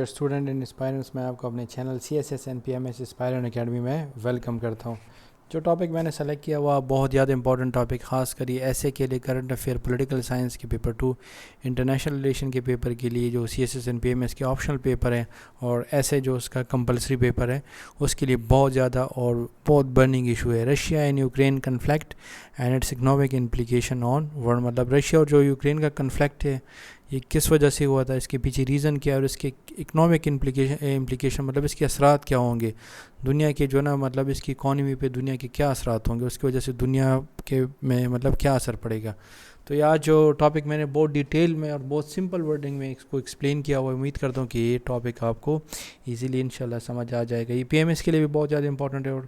Student in اسپائرنس میں آپ کو اپنے چینل CSS&PMS اسپائرن اکیڈمی میں ویلکم کرتا ہوں. جو ٹاپک میں نے سلیکٹ کیا وہ بہت زیادہ امپورٹنٹ ٹاپک، خاص کر یہ ایسے کے لیے، کرنٹ افیئر، پولیٹیکل سائنس کے پیپر 2، انٹرنیشنل ریلیشن کے پیپر کے لیے جو CSS&PMS کے آپشنل پیپر ہیں، اور ایسے جو اس کا کمپلسری پیپر ہے اس کے لیے بہت زیادہ اور بہت برننگ ایشو ہے. Russia and Ukraine conflict and its economic implication on world. مطلب رشیا اور جو یوکرین کا کنفلکٹ ہے یہ کس وجہ سے ہوا تھا، اس کے پیچھے ریزن کیا ہے، اور اس کے اکنامک امپلیکیشن مطلب اس کے اثرات کیا ہوں گے دنیا کے، جو نا مطلب اس کی اکانومی پہ دنیا کے کیا اثرات ہوں گے، اس کی وجہ سے دنیا کے میں مطلب کیا اثر پڑے گا. تو یہ آج جو ٹاپک میں نے بہت ڈیٹیل میں اور بہت سمپل ورڈنگ میں اس کو ایکسپلین کیا ہوا، امید کرتا ہوں کہ یہ ٹاپک آپ کو ایزیلی انشاءاللہ سمجھ آ جائے گا. یہ PMS کے لیے بھی بہت زیادہ امپورٹنٹ ہے اور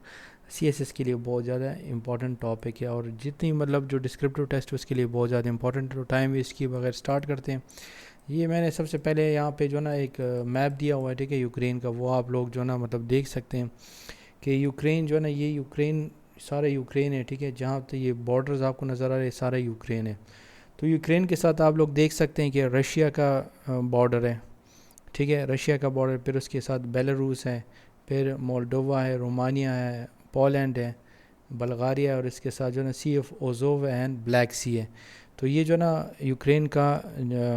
CSS کے لیے بہت زیادہ امپورٹنٹ ٹاپک ہے، اور جتنی مطلب جو ڈسکرپٹیو ٹیسٹ اس کے لیے بہت زیادہ امپورٹنٹ ہے. تو ٹائم ویسٹ کیے بغیر سٹارٹ کرتے ہیں. یہ میں نے سب سے پہلے یہاں پہ جو نا ایک میپ دیا ہوا ہے، ٹھیک ہے، یوکرین کا، وہ آپ لوگ جو نا مطلب دیکھ سکتے ہیں کہ یوکرین جو ہے نا، یہ یوکرین سارے یوکرین ہے، ٹھیک ہے، جہاں پہ یہ بارڈرز آپ کو نظر آ رہے ہیں سارے یوکرین ہے. تو یوکرین کے ساتھ آپ لوگ دیکھ سکتے ہیں کہ رشیا کا بارڈر ہے، ٹھیک ہے، رشیا کا بارڈر، پھر اس کے ساتھ بیلاروس ہے، پھر مولڈووا ہے، رومانیہ ہے، پولینڈ ہے، بلغاریہ ہے، اور اس کے ساتھ جو نا سی آف اوزوو اینڈ بلیک سی ہے. تو یہ جو نا یوکرین کا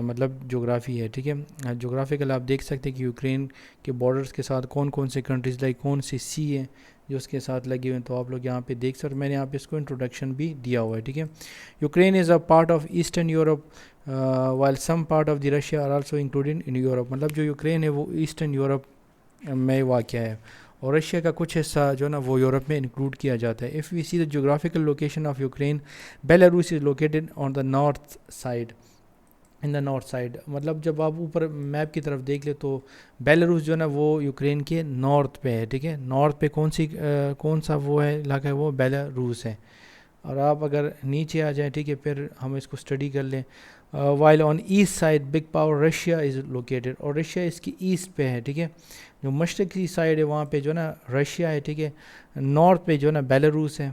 مطلب جغرافی ہے، ٹھیک ہے. جغرافیکل آپ دیکھ سکتے ہیں کہ یوکرین کے بارڈرز کے ساتھ کون کون سے کنٹریز لائک کون سی سی ہیں جو اس کے ساتھ لگے ہوئے ہیں. تو آپ لوگ یہاں پہ دیکھ سکتے، میں نے یہاں پہ اس کو انٹروڈکشن بھی دیا ہوا ہے، ٹھیک ہے. Ukraine is a part of eastern Europe while some part of the Russia are also included in Europe. مطلب جو یوکرین ہے وہ ایسٹرن یورپ میں واقع ہے، اور رشیا کا کچھ حصہ جو نا وہ یورپ میں انکلوڈ کیا جاتا ہے. If we see the geographical location of Ukraine, Belarus is located on the north side, in the north side. مطلب جب آپ اوپر میپ کی طرف دیکھ لیں تو بیلاروس جو ہے نا وہ یوکرین کے نارتھ پہ ہے، ٹھیک ہے. نارتھ پہ کون سا وہ ہے علاقہ ہے، وہ بیلاروس ہے. اور آپ اگر نیچے آ جائیں، ٹھیک ہے، پھر ہم اس کو اسٹڈی کر لیں. While on east side big power Russia is located, اور رشیا اس کی ایسٹ پہ ہے، ٹھیک ہے. جو مشرقی سائڈ ہے وہاں پہ جو نا رشیا ہے، ٹھیک ہے. نارتھ پہ جو نا بیلاروس ہے.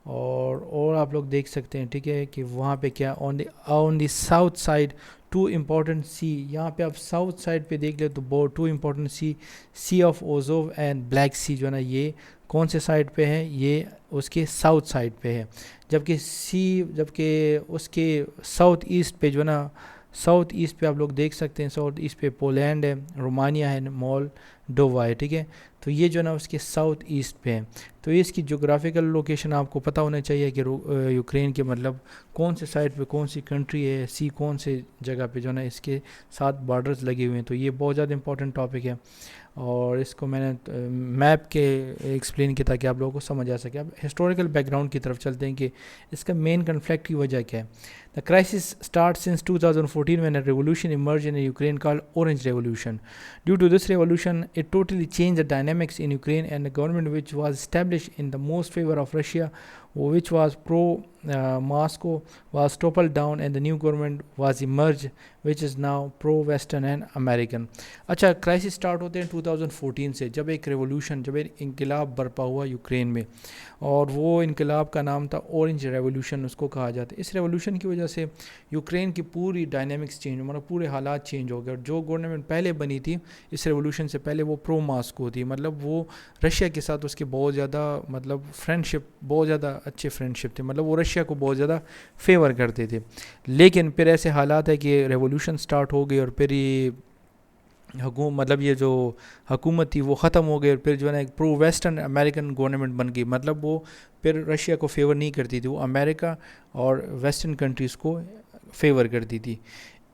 اور آپ لوگ دیکھ سکتے ہیں، ٹھیک ہے، کہ وہاں پہ کیا on the south side two important sea. یہاں پہ آپ ساؤتھ سائڈ پہ دیکھ لیں تو two important sea of Azov and Black Sea جو ہے نا یہ کون سے سائڈ پہ ہے، یہ اس کے ساؤتھ سائڈ پہ ہے. جبکہ اس کے ساؤتھ ایسٹ پہ جو ہے نا، ساؤتھ ایسٹ پہ آپ لوگ دیکھ سکتے ہیں، ساؤتھ ایسٹ پہ پولینڈ ہے، رومانیہ ہے، مولڈووا ہے، ٹھیک ہے. تو یہ جو ہے نا اس کے ساؤتھ ایسٹ پہ ہے. تو اس کی جغرافیکل لوکیشن آپ کو پتہ ہونا چاہیے کہ یوکرین کے مطلب کون سے سائڈ پہ کون سی کنٹری ہے، سی کون سے جگہ پہ جو ہے نا اس کے ساتھ بارڈرز لگے ہوئے ہیں. تو یہ بہت زیادہ امپورٹنٹ ٹاپک ہے، اور اس کو میں نے میپ کے ایکسپلین کیا تاکہ آپ لوگوں کو سمجھ آ سکے. اب ہسٹوریکل بیک گراؤنڈ کی طرف چلتے ہیں کہ اس کا مین کنفلکٹ کی وجہ کیا ہے. The crisis starts since 2014 when a revolution emerged in Ukraine called Orange Revolution. Due to this revolution, it totally changed the dynamics in Ukraine, and the government which was established in the most favor of Russia, which was pro-Moscow, was toppled down, and the new government was emerged, which is now pro-Western and American. اچھا، crisis start ہوتے ہیں 2014 سے، جب ایک revolution, جب ایک انقلاب برپا ہوا یوکرین میں، اور وہ انقلاب کا نام تھا اورنج ریولوشن، اس کو کہا جاتا ہے. اس ریولوشن کی وجہ سے یوکرین کی پوری ڈائنامکس چینج، مطلب پورے حالات چینج ہو گئے. اور جو گورنمنٹ پہلے بنی تھی اس ریولوشن سے پہلے وہ پرو ماسکو تھی، مطلب وہ رشیا کے ساتھ اس کے بہت زیادہ مطلب فرینڈشپ، بہت زیادہ اچھے فرینڈشپ تھے، مطلب وہ رشیا کو بہت زیادہ فیور کرتے تھے. لیکن پھر ایسے حالات ہے کہ ریولوشن سٹارٹ ہو گئی، اور پھر یہ مطلب یہ جو حکومت تھی وہ ختم ہو گئی، اور پھر جو ہے نا ایک پرو ویسٹرن امریکن گورنمنٹ بن گئی. مطلب وہ پھر رشیا کو فیور نہیں کرتی تھی، وہ امریکہ اور ویسٹرن کنٹریز کو فیور کرتی تھی.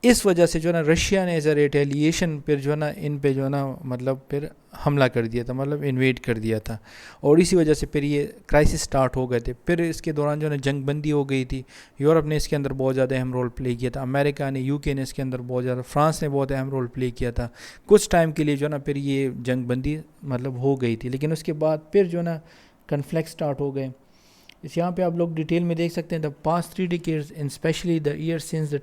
اس وجہ سے جو ہے نا رشیا نے ایز اے ریٹیلیشن پھر جو ہے نا ان پہ جو ہے نا مطلب پھر حملہ کر دیا تھا، مطلب انویڈ کر دیا تھا، اور اسی وجہ سے پھر یہ کرائسس سٹارٹ ہو گئے تھے. پھر اس کے دوران جو ہے نا جنگ بندی ہو گئی تھی. یورپ نے اس کے اندر بہت زیادہ اہم رول پلے کیا تھا، امریکہ نے، UK نے اس کے اندر بہت زیادہ، فرانس نے بہت اہم رول پلے کیا تھا. کچھ ٹائم کے لیے جو ہے نا پھر یہ جنگ بندی مطلب ہو گئی تھی، لیکن اس کے بعد پھر جو ہے نا کنفلکٹ سٹارٹ ہو گئے. یہاں پہ آپ لوگ ڈیٹیل میں دیکھ سکتے ہیں. The past 3 decades and especially the years since the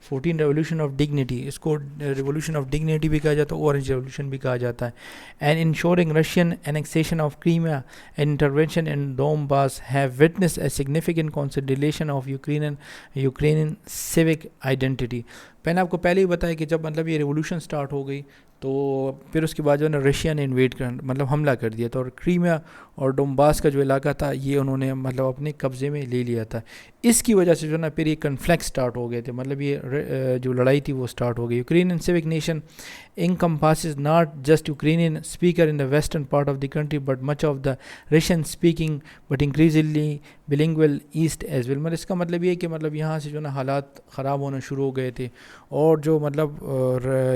14 revolution of dignity, اس کو ریولیوشن آف ڈگنیٹی بھی کہا جاتا ہے، اورنج ریولیوشن بھی کہا جاتا ہے. And ensuing Russian annexation of Crimea and intervention in Donbas have witnessed a significant consolidation of Ukrainian civic identity. میں نے آپ کو پہلے ہی بتایا کہ جب مطلب یہ ریولیوشن سٹارٹ ہو گئی تو پھر اس کے بعد جو ہے نا رشیا نے انویڈ کر مطلب حملہ کر دیا تھا، اور کریمیا اور ڈونباس کا جو علاقہ تھا یہ انہوں نے مطلب اپنے قبضے میں لے لیا تھا. اس کی وجہ سے جو ہے نا پھر یہ کنفلکٹ سٹارٹ ہو گئے تھے، مطلب یہ جو لڑائی تھی وہ سٹارٹ ہو گئی. Ukrainian civic nation encompasses not just Ukrainian speaker in the western part of the country but much of the Russian speaking but increasingly bilingual east as well. مطلب اس کا مطلب یہ کہ مطلب یہاں سے جو نا حالات خراب ہونا شروع ہو گئے تھے، اور جو مطلب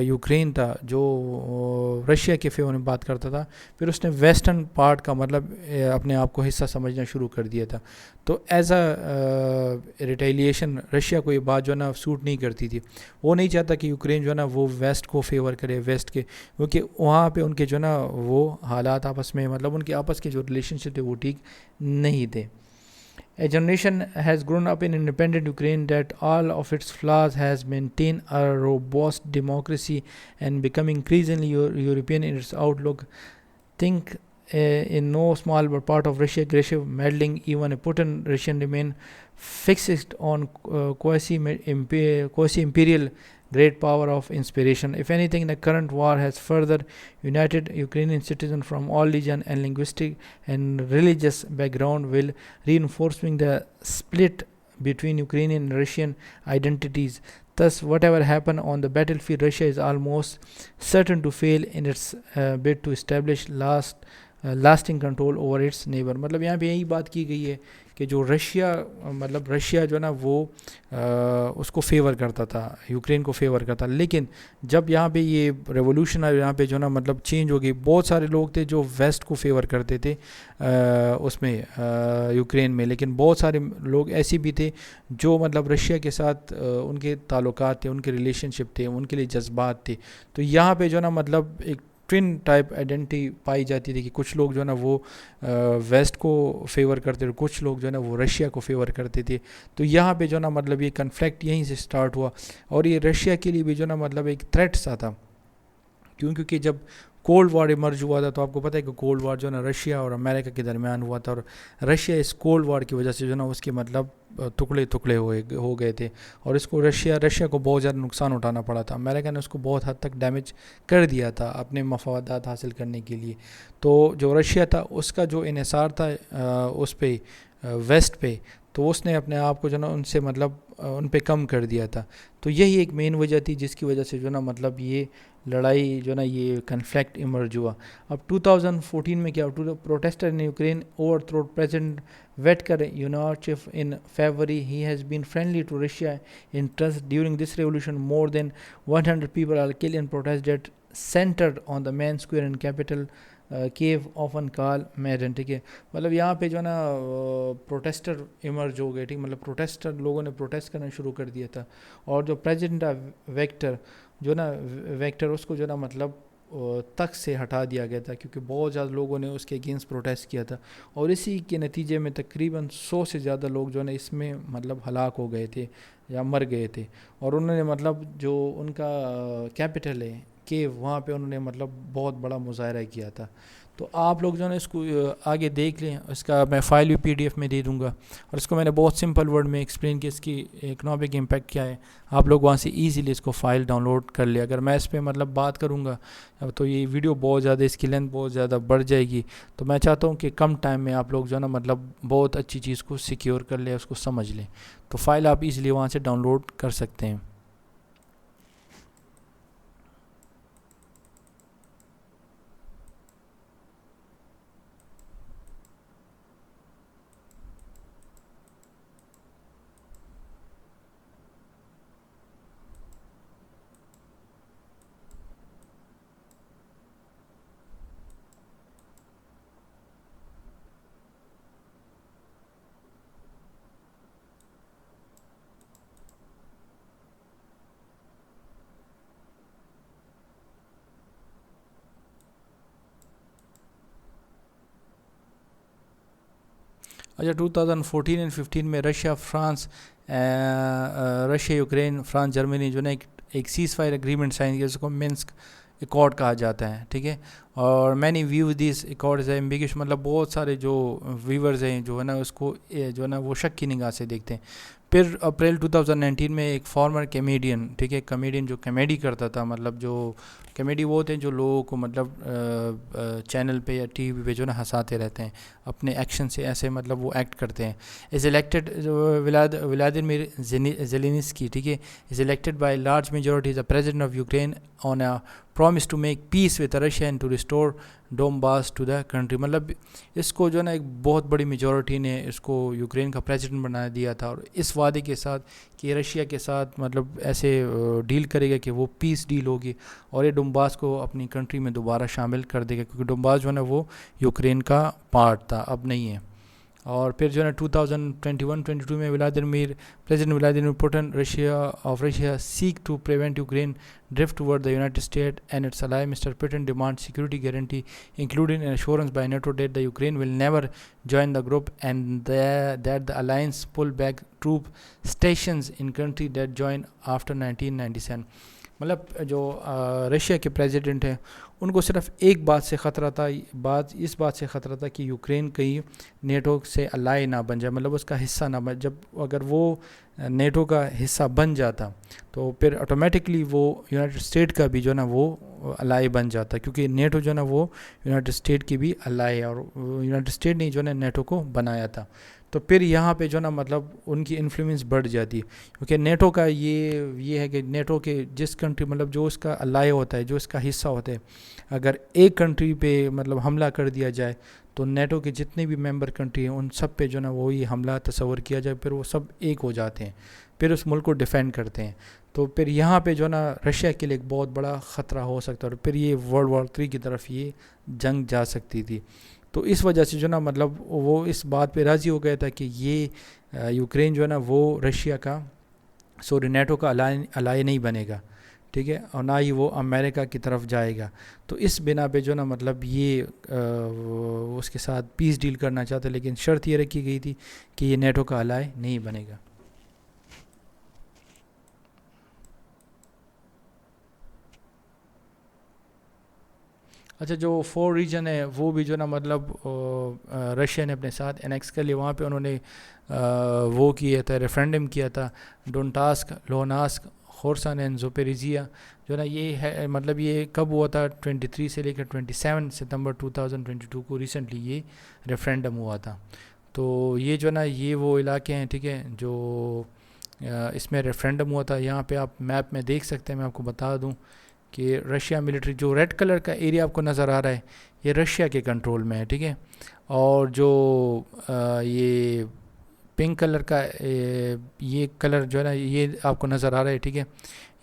یوکرین تھا جو رشیا کے فیور میں بات کرتا تھا، پھر اس نے ویسٹرن پارٹ کا مطلب اپنے آپ کو حصہ سمجھنا شروع کر دیا تھا. تو ایز اے ریٹیلیشن رشیا کو یہ بات جو ہے نا سوٹ نہیں کرتی تھی. وہ نہیں چاہتا کہ یوکرین جو ہے نا وہ ویسٹ کو فیور کرے، ویسٹ کے، کیونکہ وہاں پہ ان کے جو ہے نا وہ حالات آپس میں مطلب ان کے آپس کے جو ریلیشن شپ تھے وہ ٹھیک نہیں تھے. A generation has grown up in independent Ukraine that all of its flaws has maintained a robust democracy and become increasingly European in its outlook. Think in no small part of Russia aggressive meddling, even a Putin Russian remain fixed on quasi-imperial great power of inspiration. If anything, the current war has further united Ukrainian citizens from all religion and linguistic and religious background, while reinforcing the split between Ukrainian and Russian identities. Thus, whatever happened on the battlefield, Russia is almost certain to fail in its bid to establish lasting control over its neighbor. مطلب یہاں پہ یہی بات کی گئی ہے کہ جو رشیا مطلب رشیا جو ہے نا وہ اس کو فیور کرتا تھا، یوکرین کو فیور کرتا، لیکن جب یہاں پہ یہ ریولوشن آئی یہاں پہ جو ہے نا مطلب چینج ہو گئی. بہت سارے لوگ تھے جو ویسٹ کو فیور کرتے تھے اس میں یوکرین میں، لیکن بہت سارے لوگ ایسے بھی تھے جو مطلب رشیا کے ساتھ ان کے تعلقات تھے، ان کے ریلیشن شپ تھے، ان کے لیے جذبات تھے. تو یہاں پہ جو ہے نا مطلب ایک ٹوین ٹائپ آئیڈینٹی پائی جاتی تھی کہ کچھ لوگ جو ہے نا وہ ویسٹ کو فیور کرتے تھے، کچھ لوگ جو ہے نا وہ رشیا کو فیور کرتے تھے. تو یہاں پہ جو ہے نا مطلب یہ کنفلکٹ یہیں سے سٹارٹ ہوا، اور یہ رشیا کے لیے بھی جو ہے نا مطلب ایک تھریٹ سا تھا. کیونکہ جب کولڈ وار ایمرج ہوا تھا تو آپ کو پتہ ہے کہ کولڈ وار جو ہے نا رشیا اور امریکہ کے درمیان ہوا تھا، اور رشیا اس کولڈ وار کی وجہ سے جو ہے نا اس کے مطلب ٹکڑے ہو گئے تھے، اور اس کو رشیا کو بہت زیادہ نقصان اٹھانا پڑا تھا. امریکہ نے اس کو بہت حد تک ڈیمیج کر دیا تھا اپنے مفادات حاصل کرنے کے لیے. تو جو رشیا تھا اس کا جو انحصار تھا اس پہ ویسٹ پہ، تو اس نے اپنے آپ کو جو ہے نا ان سے مطلب ان پہ کم کر دیا تھا. تو یہی ایک مین وجہ تھی جس کی وجہ سے جو ہے نا مطلب یہ لڑائی جو ہے نا یہ کنفلکٹ ایمرج ہوا. اب 2014 میں کیا protester in Ukraine over through president ویٹکر یونوچیف in February. He has been friendly to Russia interest during this revolution. More then 100 people are killed in protests that centered on the main square in capital Kyiv often called Maidan. ٹھیک ہے، مطلب یہاں پہ جو ہے نا protester emerge ہو گئے، ٹھیک، مطلب پروٹیسٹر لوگوں نے پروٹیسٹ کرنا شروع کر دیا تھا. اور جو پریزیڈنٹ ویکٹر جو نا ویکٹر اس کو جو نا مطلب تخت سے ہٹا دیا گیا تھا، کیونکہ بہت زیادہ لوگوں نے اس کے اگینسٹ پروٹیسٹ کیا تھا. اور اسی کے نتیجے میں تقریباً 100 سے زیادہ لوگ جو ہے نا اس میں مطلب ہلاک ہو گئے تھے یا مر گئے تھے. اور انہوں نے مطلب جو ان کا کیپٹل ہے کیو، وہاں پہ انہوں نے مطلب بہت بڑا مظاہرہ کیا تھا. تو آپ لوگ جو ہے نا اس کو آگے دیکھ لیں، اس کا میں فائل بھی PDF میں دے دوں گا، اور اس کو میں نے بہت سمپل ورڈ میں ایکسپلین کیا اس کی اکنامک امپیکٹ کیا ہے. آپ لوگ وہاں سے ایزیلی اس کو فائل ڈاؤن لوڈ کر لیں. اگر میں اس پہ مطلب بات کروں گا تو یہ ویڈیو بہت زیادہ، اس کی لینتھ بہت زیادہ بڑھ جائے گی. تو میں چاہتا ہوں کہ کم ٹائم میں آپ لوگ جو ہے نا مطلب بہت اچھی چیز کو سیکیور کر لیں، اس کو سمجھ لیں. تو فائل آپ ایزیلی وہاں سے ڈاؤن لوڈ کر سکتے ہیں. اچھا 2014 اینڈ 15 میں رشیا یوکرین فرانس جرمنی جو نا ایک سیز فائر اگریمنٹ سائن کیا جس کو منسک ایکارڈ کہا جاتا ہے، ٹھیک ہے. اور مینی ویو دیس ایکارڈز ہے امبیگش، مطلب بہت سارے جو ویورز ہیں جو ہے نا اس کو جو ہے نا وہ شک کی نگاہ سے دیکھتے ہیں. پھر اپریل 2019 میں ایک فارمر کمیڈین، ٹھیک ہے، کمیڈین جو کمیڈی کرتا تھا، مطلب جو کمیڈی وہ ہوتے ہیں جو لوگوں کو مطلب چینل پہ یا ٹی وی پہ جو نا ہنساتے رہتے ہیں اپنے ایکشن سے، ایسے مطلب وہ ایکٹ کرتے ہیں. از الیکٹڈ ولادیمیر زیلینسکی، ٹھیک ہے، is elected by large majority the president of Ukraine on a promise to make peace with Russia and to restore Donbass to the country. مطلب اس کو جو ہے نا ایک بہت بڑی میجورٹی نے اس کو یوکرین کا پریزیڈنٹ بنا دیا تھا، اور اس وعدے کے ساتھ کہ رشیا کے ساتھ مطلب ایسے ڈیل کرے گا کہ وہ پیس ڈیل ہوگی اور یہ ڈونباس کو اپنی کنٹری میں دوبارہ شامل کر دے گا، کیونکہ ڈونباس جو ہے نا وہ یوکرین کا پارٹ تھا، اب نہیں ہے. اور پھر جو ہے نا 2021-22 میں president Vladimir Putin Russia seek to prevent Ukraine drift toward the United State and its ally. Mr Putin demand security guarantee including an assurance by NATO that the Ukraine will never join the group and that the alliance pull back troop stations in country that joined after 1997. مطلب جو Russia کے president ہیں ان کو صرف ایک بات سے خطرہ تھا، اس بات سے خطرہ تھا کہ یوکرین کہیں نیٹو سے الائی نہ بن جائے، مطلب اس کا حصہ نہ بن. جب اگر وہ نیٹو کا حصہ بن جاتا تو پھر آٹومیٹکلی وہ یونائٹڈ اسٹیٹ کا بھی جو ہے نا وہ الائی بن جاتا، کیونکہ نیٹو جو ہے نا وہ یونائٹڈ اسٹیٹ کی بھی الائی ہے، اور یونائٹڈ اسٹیٹ نے جو ہے نا نیٹو کو بنایا تھا. تو پھر یہاں پہ جو ہے نا مطلب ان کی انفلوئنس بڑھ جاتی ہے، کیونکہ نیٹو کا یہ ہے کہ نیٹو کے جس کنٹری مطلب جو اس کا الائی ہوتا ہے، جو اس کا حصہ ہوتا ہے، اگر ایک کنٹری پہ مطلب حملہ کر دیا جائے تو نیٹو کے جتنے بھی ممبر کنٹری ہیں ان سب پہ جو ہے نا وہی حملہ تصور کیا جائے، پھر وہ سب ایک ہو جاتے ہیں، پھر اس ملک کو ڈیفینڈ کرتے ہیں. تو پھر یہاں پہ جو ہے نا رشیا کے لیے ایک بہت بڑا خطرہ ہو سکتا ہے، اور پھر یہ ورلڈ وار 3 کی طرف یہ جنگ جا سکتی تھی. تو اس وجہ سے جو ہے نا مطلب وہ اس بات پہ راضی ہو گیا تھا کہ یہ یوکرین جو ہے نا وہ رشیا کا نیٹو کا الائی نہیں بنے گا، ٹھیک ہے، اور نہ ہی وہ امریکہ کی طرف جائے گا. تو اس بنا پہ جو نا مطلب یہ اس کے ساتھ پیس ڈیل کرنا چاہتے، لیکن شرط یہ رکھی گئی تھی کہ یہ نیٹو کا الائی نہیں بنے گا. اچھا جو 4 ریجن ہے وہ بھی جو نا مطلب رشیا نے اپنے ساتھ انیکس کر لیا. وہاں پہ انہوں نے وہ کیا تھا، ریفرینڈم کیا تھا. ڈونٹاسک، لوناسک، خورسان اینڈ زوپیریزیا جو نا یہ ہے، مطلب یہ کب ہوا تھا 23 سے لے کر 27 ستمبر 2022 کو ریسنٹلی یہ ریفرینڈم ہوا تھا. تو یہ جو نا یہ وہ علاقے ہیں، ٹھیک ہے، جو اس میں ریفرینڈم ہوا تھا. یہاں پہ آپ میپ میں دیکھ سکتے ہیں، میں آپ کو بتا دوں کہ رشیا ملٹری جو ریڈ کلر کا ایریا آپ کو نظر آ رہا ہے یہ رشیا کے کنٹرول میں ہے، ٹھیک ہے، اور جو یہ پنک کلر کا یہ کلر جو ہے نا یہ آپ کو نظر آ رہا ہے، ٹھیک ہے،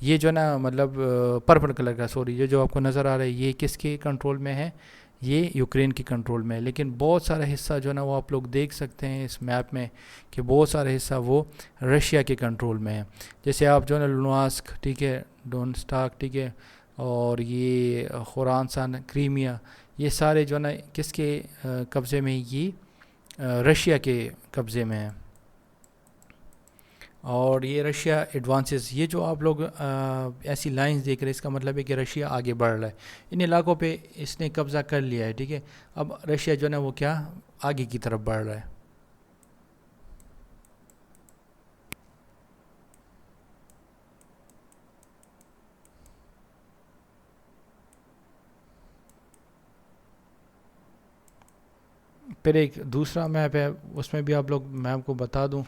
یہ جو ہے نا مطلب پرپل کلر کا یہ جو آپ کو نظر آ رہا ہے یہ کس کے کنٹرول میں ہے؟ یہ یوکرین کی کنٹرول میں ہے. لیکن بہت سارا حصہ جو ہے نا وہ آپ لوگ دیکھ سکتے ہیں اس میپ میں کہ بہت سارا حصہ وہ رشیا کے کنٹرول میں ہے. جیسے آپ جو ہے نا لوناسک، ٹھیک ہے، ڈونسٹاک، ٹھیک ہے، اور یہ خوراسان، کریمیا، یہ سارے جو ہے نا کس کے قبضے میں، یہ رشیا کے قبضے میں ہیں. اور یہ رشیا ایڈوانسز، یہ جو آپ لوگ ایسی لائنز دیکھ رہے ہیں اس کا مطلب ہے کہ رشیا آگے بڑھ رہا ہے، ان علاقوں پہ اس نے قبضہ کر لیا ہے، ٹھیک ہے. اب رشیا جو ہے نا وہ کیا آگے کی طرف بڑھ رہا ہے. پھر ایک دوسرا میپ ہے اس میں بھی آپ لوگ، میں آپ کو بتا دوں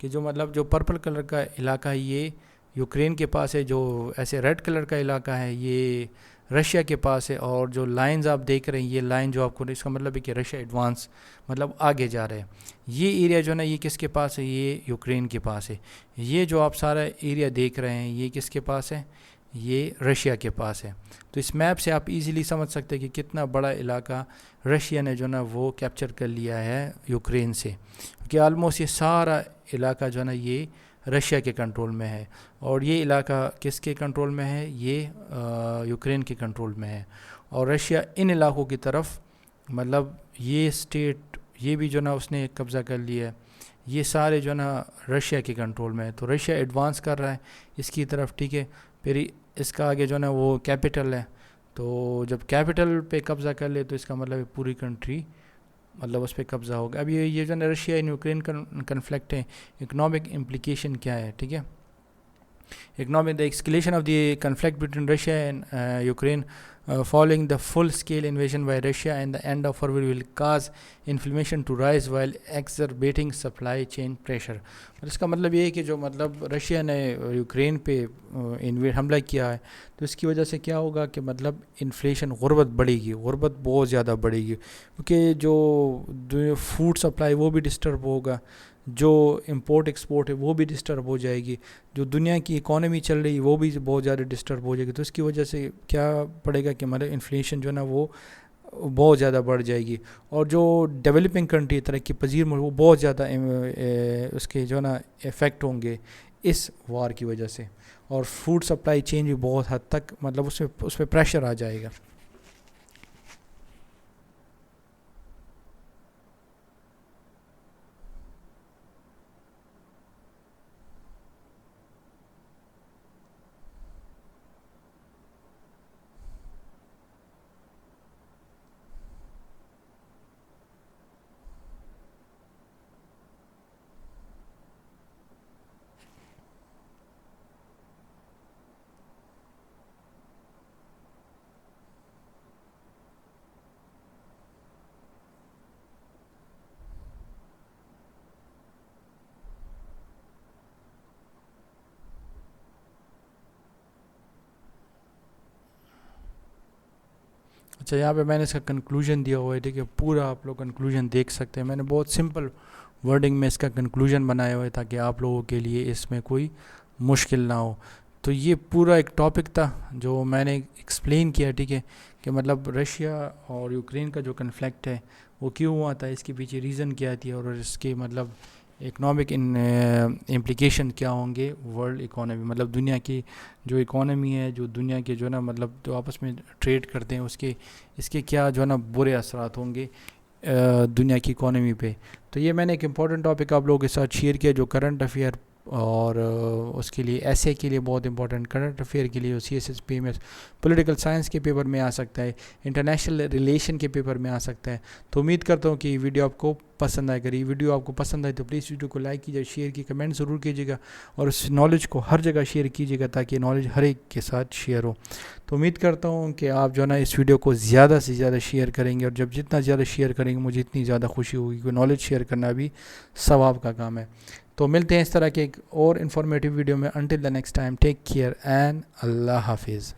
کہ جو مطلب جو پرپل کلر کا علاقہ ہے یہ یوکرین کے پاس ہے، جو ایسے ریڈ کلر کا علاقہ ہے یہ رشیا کے پاس ہے، اور جو لائنز آپ دیکھ رہے ہیں یہ لائن جو آپ کو، اس کا مطلب ہے کہ رشیا ایڈوانس مطلب آگے جا رہے ہیں. یہ ایریا جو ہے نا یہ کس کے پاس ہے؟ یہ یوکرین کے پاس ہے. یہ جو آپ سارا ایریا دیکھ رہے ہیں یہ کس کے پاس ہے؟ یہ رشیا کے پاس ہے. تو اس میپ سے آپ ایزیلی سمجھ سکتے ہیں کہ کتنا بڑا علاقہ رشیا نے جو نا وہ کیپچر کر لیا ہے یوکرین سے، کہ آلموسٹ یہ سارا علاقہ جو ہے نا یہ رشیا کے کنٹرول میں ہے، اور یہ علاقہ کس کے کنٹرول میں ہے؟ یہ یوکرین کے کنٹرول میں ہے. اور رشیا ان علاقوں کی طرف مطلب یہ اسٹیٹ یہ بھی جو ہے نا اس نے قبضہ کر لیا ہے. یہ سارے جو ہے نا رشیا کے کنٹرول میں ہے. تو رشیا ایڈوانس کر رہا ہے اس کی طرف, ٹھیک ہے. پھر اس کا آگے جو ہے نا وہ کیپٹل ہے. تو جب کیپٹل پہ قبضہ کر لے تو اس کا مطلب پوری کنٹری مطلب اس پہ قبضہ ہوگا. اب یہ جو ہے نا رشیا اینڈ یوکرین کنفلکٹ ہے, اکنامک امپلیکیشن کیا ہے, ٹھیک ہے. Economic, the escalation of the conflict between Russia and Ukraine following the full-scale invasion by Russia and the end of February will cause inflation to rise while exacerbating supply chain pressure. اور اس کا مطلب یہ ہے کہ جو مطلب Russia نے Ukraine پہ حملہ کیا ہے تو اس کی وجہ سے کیا ہوگا کہ مطلب انفلیشن, غربت بڑھے گی, غربت بہت زیادہ بڑھے گی, کیونکہ جو فوڈ سپلائی وہ بھی ڈسٹرب ہوگا, جو امپورٹ ایکسپورٹ ہے وہ بھی ڈسٹرب ہو جائے گی, جو دنیا کی اکانومی چل رہی ہے وہ بھی بہت زیادہ ڈسٹرب ہو جائے گی. تو اس کی وجہ سے کیا پڑے گا کہ مطلب انفلیشن جو ہے نا وہ بہت زیادہ بڑھ جائے گی. اور جو ڈیولپنگ کنٹری, ترقی پذیر ملک, وہ بہت زیادہ اس کے جو ہے نا افیکٹ ہوں گے اس وار کی وجہ سے. اور فوڈ سپلائی چین بھی بہت حد تک مطلب اس پہ پریشر آ جائے گا. اچھا, یہاں پہ میں نے اس کا کنکلوژن دیا ہوا ہے, ٹھیک ہے. پورا آپ لوگ کنکلوژن دیکھ سکتے ہیں. میں نے بہت سمپل ورڈنگ میں اس کا کنکلوژن بنایا ہوا ہے تاکہ آپ لوگوں کے لیے اس میں کوئی مشکل نہ ہو. تو یہ پورا ایک ٹاپک تھا جو میں نے ایکسپلین کیا, ٹھیک ہے, کہ مطلب رشیا اور یوکرین کا جو کنفلکٹ ہے وہ کیوں ہوا تھا, اس کے پیچھے ریزن کیا تھی, اور اس کے مطلب اکنامک امپلیکیشن کیا ہوں گے ورلڈ اکانومی, مطلب دنیا کی جو اکانومی ہے, جو دنیا کے جو ہے نا مطلب جو آپس میں ٹریڈ کرتے ہیں اس کے کیا جو ہے نا برے اثرات ہوں گے دنیا کی اکانومی پہ. تو یہ میں نے ایک امپورٹنٹ ٹاپک آپ لوگوں کے ساتھ شیئر کیا جو کرنٹ افیئر اور اس کے لیے ایسے کے لیے بہت امپورٹنٹ, کرنٹ افیئر کے لیے CSS PMS پولیٹیکل سائنس کے پیپر میں آ سکتا ہے, انٹرنیشنل ریلیشن کے پیپر میں آ سکتا ہے. تو امید کرتا ہوں کہ یہ ویڈیو آپ کو پسند آئے. اگر یہ ویڈیو آپ کو پسند آئے تو پلیز ویڈیو کو لائک کیجیے, شیئر کی, کمنٹ ضرور کیجیے گا, اور اس نالج کو ہر جگہ شیئر کیجیے گا تاکہ نالج ہر ایک کے ساتھ شیئر ہو. تو امید کرتا ہوں کہ آپ جو ہے نا اس ویڈیو کو زیادہ سے زیادہ شیئر کریں گے, اور جب جتنا زیادہ شیئر کریں گے مجھے اتنی زیادہ خوشی ہوگی, کیونکہ نالج شیئر کرنا بھی ثواب کا کام ہے. تو ملتے ہیں اس طرح کے ایک اور انفارمیٹیو ویڈیو میں. Until the next time, take care and اللہ حافظ.